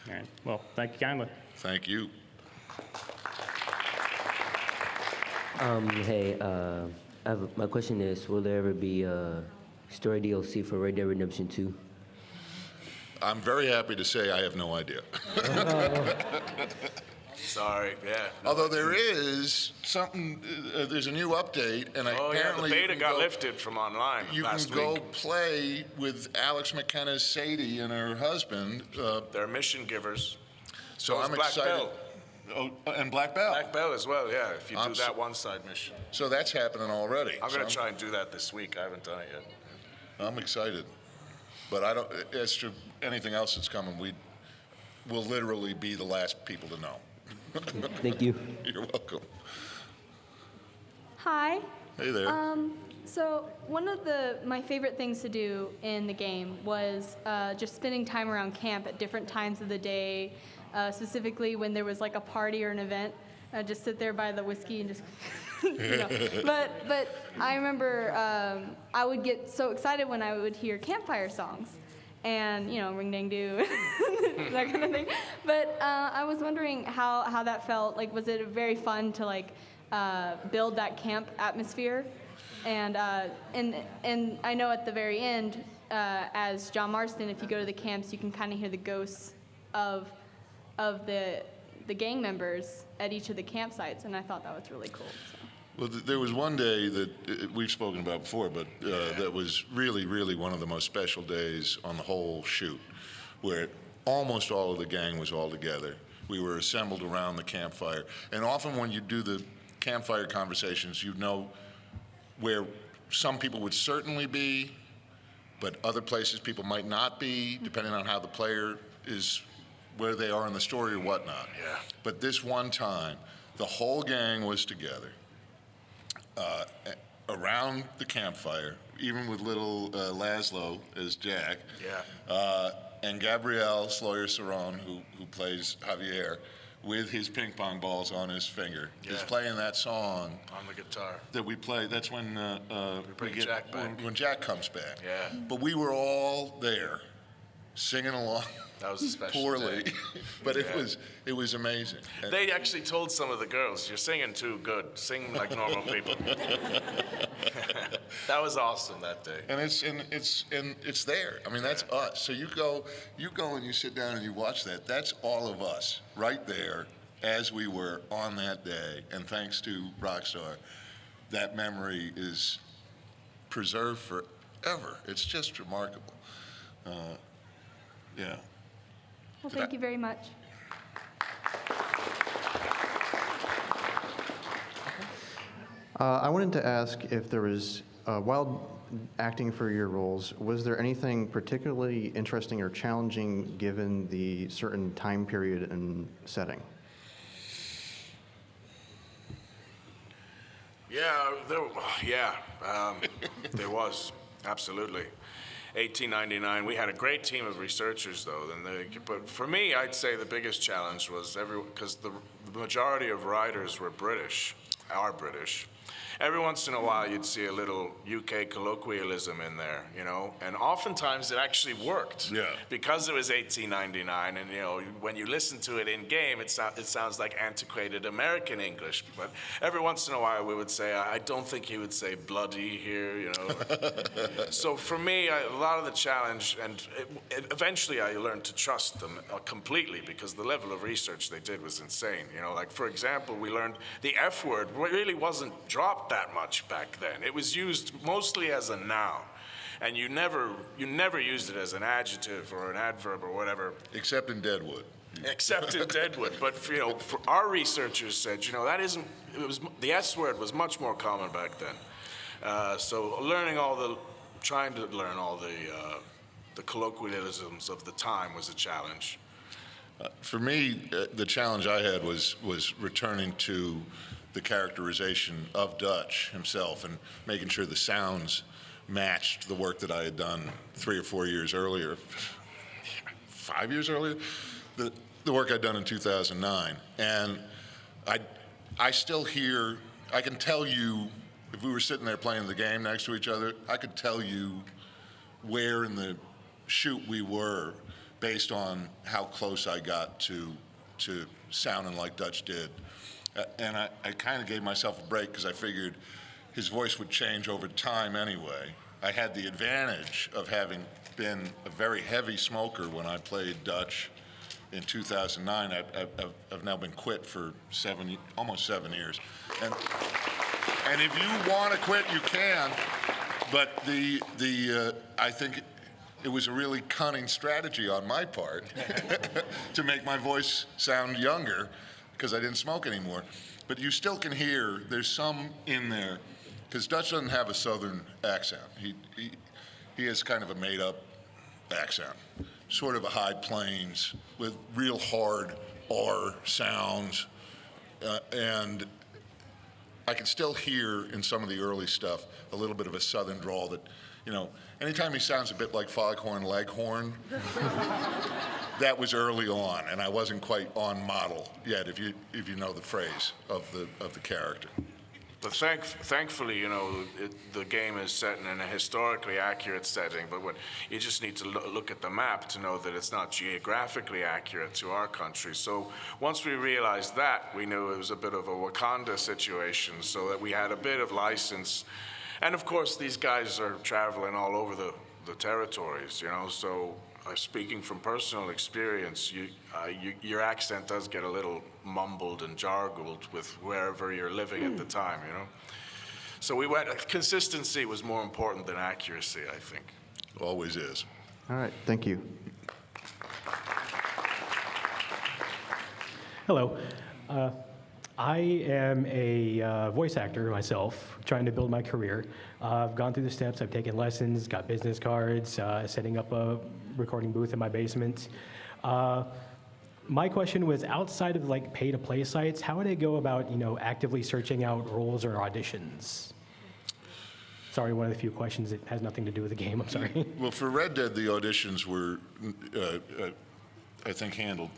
All right. Well, thank you kindly. Thank you. Hey, my question is, will there ever be a story DLC for Red Dead Redemption 2? I'm very happy to say I have no idea. Sorry, yeah. Although there is something, there's a new update, and apparently the beta got lifted from online you last can go week. play with Alex McKenna's Sadie and her husband. They're mission givers. So is I'm Black excited. Bell. Oh, and Black Bell. Black Bell as well, yeah, if you do I'm that one side mission. So that's happening already. I'm going to So try and do that this week. I haven't done it yet. I'm excited. But I don't, as to anything else that's coming, we'll literally be the last people to know. Thank you. You're welcome. Hi. Hey there. So one of my favorite things to do in the game was just spending time around camp at different times of the day, specifically when there was like a party or an event. I'd just sit there by the whiskey and just, But I remember I would get so excited when I would hear campfire songs. And, ring dang do, that kind of thing. But I was wondering how that felt. Like, was it very fun to build that camp atmosphere? And I know at the very end, as John Marston, if you go to the camps, you can kind of hear the ghosts of the gang members at each of the campsites, and I thought that was really cool. So. Well, there was one day that we've spoken about before, but that was really, really one of the most special days on the whole shoot, where almost all of the gang was all together. We were assembled around the campfire, and often when you do the campfire conversations, you know where some people would certainly be, but other places people might not be, depending on how the player is, where they are in the story or whatnot. Yeah. But this one time, the whole gang was together around the campfire, even with little Laszlo as Jack. Yeah. And Gabriel Sloyer-Saron, who plays Javier, with his ping pong balls on his finger, is Yeah. playing that song On the guitar. that we play. That's when bring Jack back. when Jack comes back. Yeah. But we were all there, singing along. That was a special poorly, day. but Yeah. it was amazing. And They actually told some of the girls, "You're singing too good. Sing like normal people." That was awesome that day. And it's there. I mean, that's us. So you go and you sit down and you watch that. That's all of us right there as we were on that day. And thanks to Rockstar, that memory is preserved forever. It's just remarkable. Yeah. Well, thank you very much. I wanted to ask if there was, while acting for your roles, was there anything particularly interesting or challenging given the certain time period and setting? There was, absolutely. 1899, we had a great team of researchers, though. But for me, I'd say the biggest challenge was because the majority of writers were British, are British, every once in a while you'd see a little UK colloquialism in there, you know, and oftentimes it actually worked. Yeah. Because it was 1899, and you know, when you listen to it in game, it sounds like antiquated American English. But every once in a while we would say, I don't think he would say bloody here, you know. So for me, a lot of the challenge, and eventually I learned to trust them completely, because the level of research they did was insane. You know, like for example, we learned the F word really wasn't dropped that much back then. It was used mostly as a noun, and you never used it as an adjective or an adverb or whatever. Except in Deadwood. Except in Deadwood, but you know, for our researchers said, you know, that isn't. It was the S word was much more common back then. So trying to learn all the colloquialisms of the time was a challenge. For me, the challenge I had was returning to the characterization of Dutch himself and making sure the sounds matched the work that I had done 3 or 4 years earlier, 5 years earlier, the work I'd done in 2009. And I still hear, I can tell you, if we were sitting there playing the game next to each other, I could tell you where in the shoot we were based on how close I got to sounding like Dutch did. And I kind of gave myself a break because I figured his voice would change over time anyway. I had the advantage of having been a very heavy smoker when I played Dutch in 2009. I've now been quit for almost 7 years. And if you want to quit, you can. But I think it was a really cunning strategy on my part to make my voice sound younger, because I didn't smoke anymore. But you still can hear there's some in there, because Dutch doesn't have a Southern accent. He has kind of a made-up accent, sort of a high plains with real hard R sounds, and I can still hear in some of the early stuff a little bit of a Southern drawl that, you know, anytime he sounds a bit like Foghorn Leghorn, that was early on, and I wasn't quite on model yet, if you know the phrase of the character. But thankfully, you know, the game is set in a historically accurate setting, but you just need to look at the map to know that it's not geographically accurate to our country. So once we realized that, we knew it was a bit of a Wakanda situation, so that we had a bit of license. And of course, these guys are traveling all over the territories, you know, so speaking from personal experience, your accent does get a little mumbled and jargled with wherever you're living at the time, you know. So consistency was more important than accuracy, I think. Always is. All right, thank you. Hello. I am a voice actor myself, trying to build my career. I've gone through the steps. I've taken lessons, got business cards, setting up a recording booth in my basement. My question was, outside of like pay-to-play sites, how would I go about, you know, actively searching out roles or auditions? Sorry, one of the few questions that has nothing to do with the game. I'm sorry. Well, for Red Dead, the auditions were, I think, handled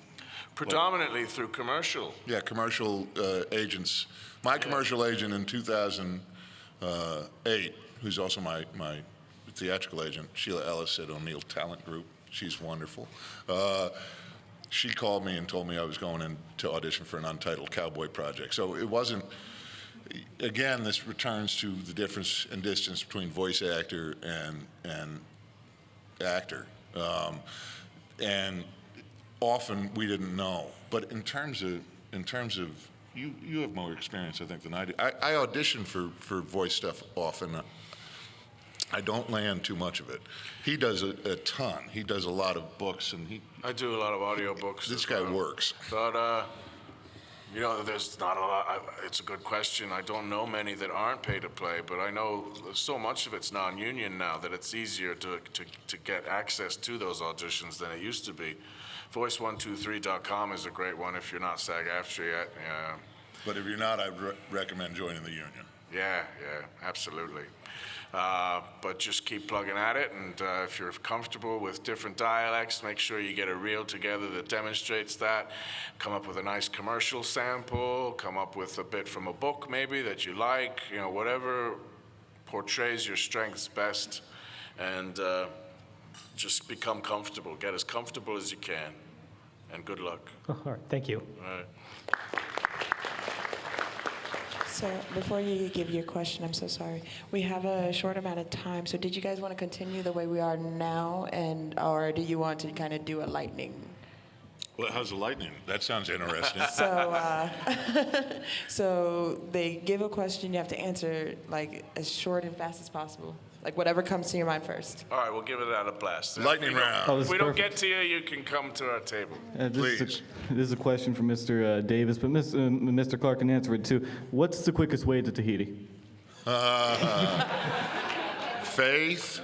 predominantly through commercial. Yeah, commercial agents. My commercial agent in 2008, who's also my theatrical agent, Sheila Ellis at O'Neill Talent Group. She's wonderful. She called me and told me I was going in to audition for an untitled cowboy project. So it wasn't, again, this returns to the difference and distance between voice actor and actor. And often we didn't know. But in terms of you have more experience, I think, than I do. I audition for voice stuff often. I don't land too much of it. He does a ton. He does a lot of books, and I do a lot of audio books. This guy works. But you know, there's not a lot. It's a good question. I don't know many that aren't pay to play, but I know so much of it's non-union now that it's easier to get access to those auditions than it used to be. Voice123.com is a great one if you're not SAG-AFTRA yet. Yeah. But if you're not, I'd recommend joining the union. Yeah, absolutely. But just keep plugging at it, and if you're comfortable with different dialects, make sure you get a reel together that demonstrates that. Come up with a nice commercial sample, come up with a bit from a book maybe that you like, whatever portrays your strengths best, and just become comfortable. Get as comfortable as you can, and good luck. All right, thank you. All right. So before you give your question, I'm so sorry. We have a short amount of time. So did you guys want to continue the way we are now, or do you want to kind of do a lightning? Well, how's the lightning? That sounds interesting. So, so they give a question. You have to answer like as short and fast as possible. Like whatever comes to your mind first. All right, we'll give it out a blast. Lightning round. Oh, If this we is don't perfect. get to you, you can come to our table. Please. This is a question from Mr. Davis, but Mr. Clark can answer it too. What's the quickest way to Tahiti? Faith.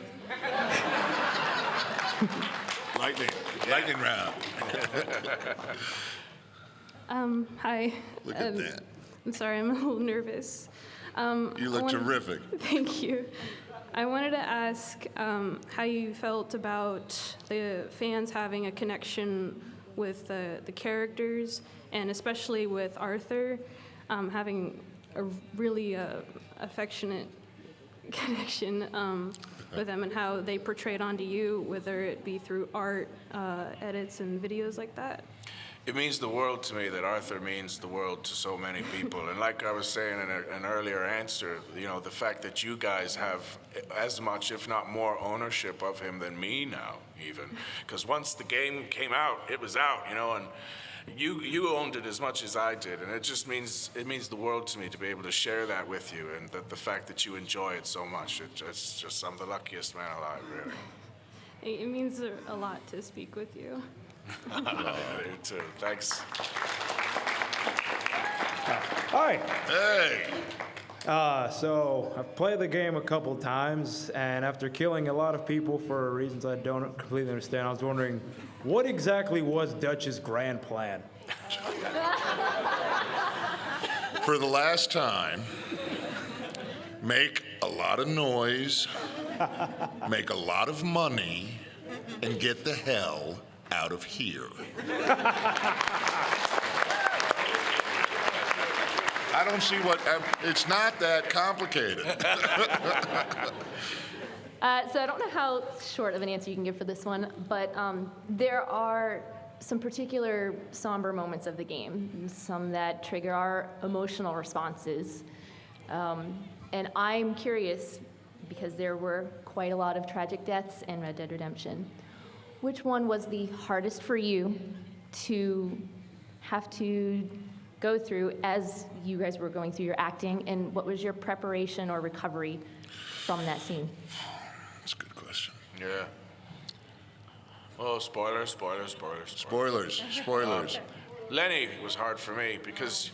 Lightning round. Hi. Look at that. I'm sorry, I'm a little nervous. You look terrific. Thank you. I wanted to ask how you felt about the fans having a connection with the characters, and especially with Arthur, having a really affectionate connection with them, and how they portrayed onto you, whether it be through art, edits, and videos like that. It means the world to me that Arthur means the world to so many people. And like I was saying in an earlier answer, the fact that you guys have as much, if not more, ownership of him than me now, even. Because once the game came out, it was out, and you owned it as much as I did. And it just means the world to me to be able to share that with you, and that the fact that you enjoy it so much. It's just, I'm the luckiest man alive, really. It means a lot to speak with you. You too. Thanks. Hi. Hey. So I've played the game a couple times, and after killing a lot of people for reasons I don't completely understand, I was wondering, what exactly was Dutch's grand plan? For the last time, make a lot of noise, make a lot of money, and get the hell out of here. I don't see it's not that complicated. So I don't know how short of an answer you can give for this one, but there are some particular somber moments of the game, some that trigger our emotional responses. And I'm curious, because there were quite a lot of tragic deaths in Red Dead Redemption, which one was the hardest for you to have to go through as you guys were going through your acting, and what was your preparation or recovery from that scene? That's a good question. Yeah. Oh, spoilers. Lenny was hard for me because,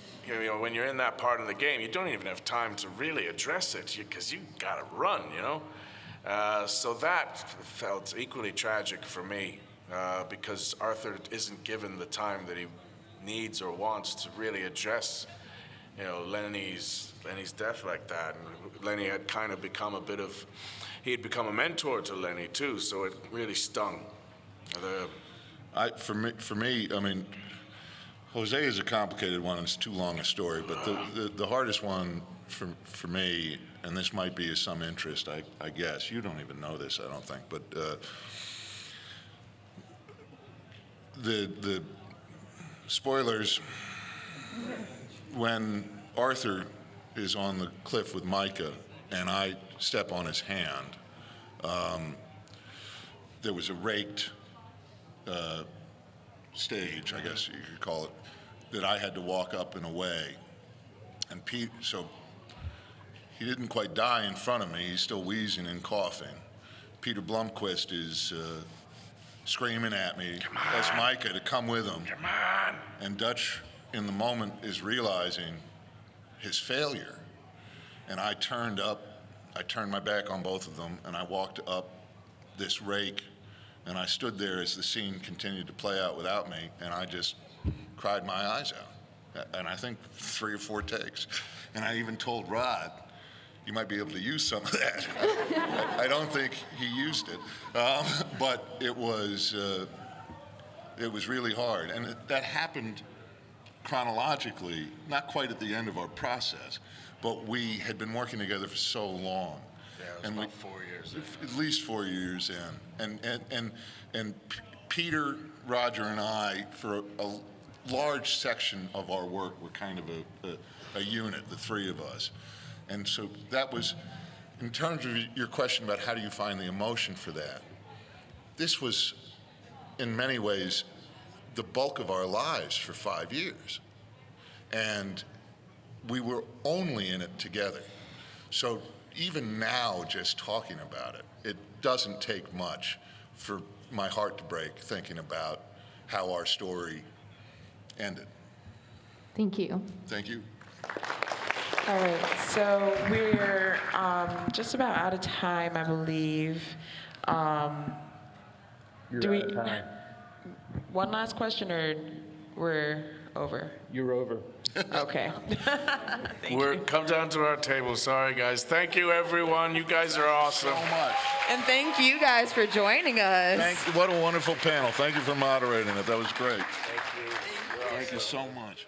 when you're in that part of the game, you don't even have time to really address it because you gotta run, So that felt equally tragic for me because Arthur isn't given the time that he needs or wants to really address, Lenny's death like that. And Lenny had kind of become he had become a mentor to Lenny too, so it really stung. For me, I mean, Jose is a complicated one. It's too long a story, but the hardest one for me, and this might be of some interest, I guess. You don't even know this, I don't think, but the spoilers, when Arthur is on the cliff with Micah and I step on his hand, there was a raked stage, I guess you could call it, that I had to walk up and away. And so he didn't quite die in front of me. He's still wheezing and coughing. Peter Blomquist is screaming at me, as Micah, to come with him. Come on. And Dutch, in the moment, is realizing his failure. And I turned my back on both of them, and I walked up this rake, and I stood there as the scene continued to play out without me, and I just cried my eyes out. And I think 3 or 4 takes. And I even told Rod, you might be able to use some of that. I don't think he used it, but it was really hard, and that happened chronologically, not quite at the end of our process, but we had been working together for so long. Yeah, it was about 4 years. At least 4 years in, and Peter, Roger, and I, for a large section of our work, were kind of a unit, the three of us. And so that was, in terms of your question about how do you find the emotion for that, this was, in many ways, the bulk of our lives for 5 years. And we were only in it together. So even now, just talking about it, it doesn't take much for my heart to break thinking about how our story ended. Thank you. Thank you. All right, so we're just about out of time, I believe. You're out of time. One last question, or we're over? You're over. Okay. We're come down to our table. Sorry, guys. Thank you, everyone. You guys are awesome. So much. And thank you guys for joining us. What a wonderful panel. Thank you for moderating it. That was great. Thank you so much.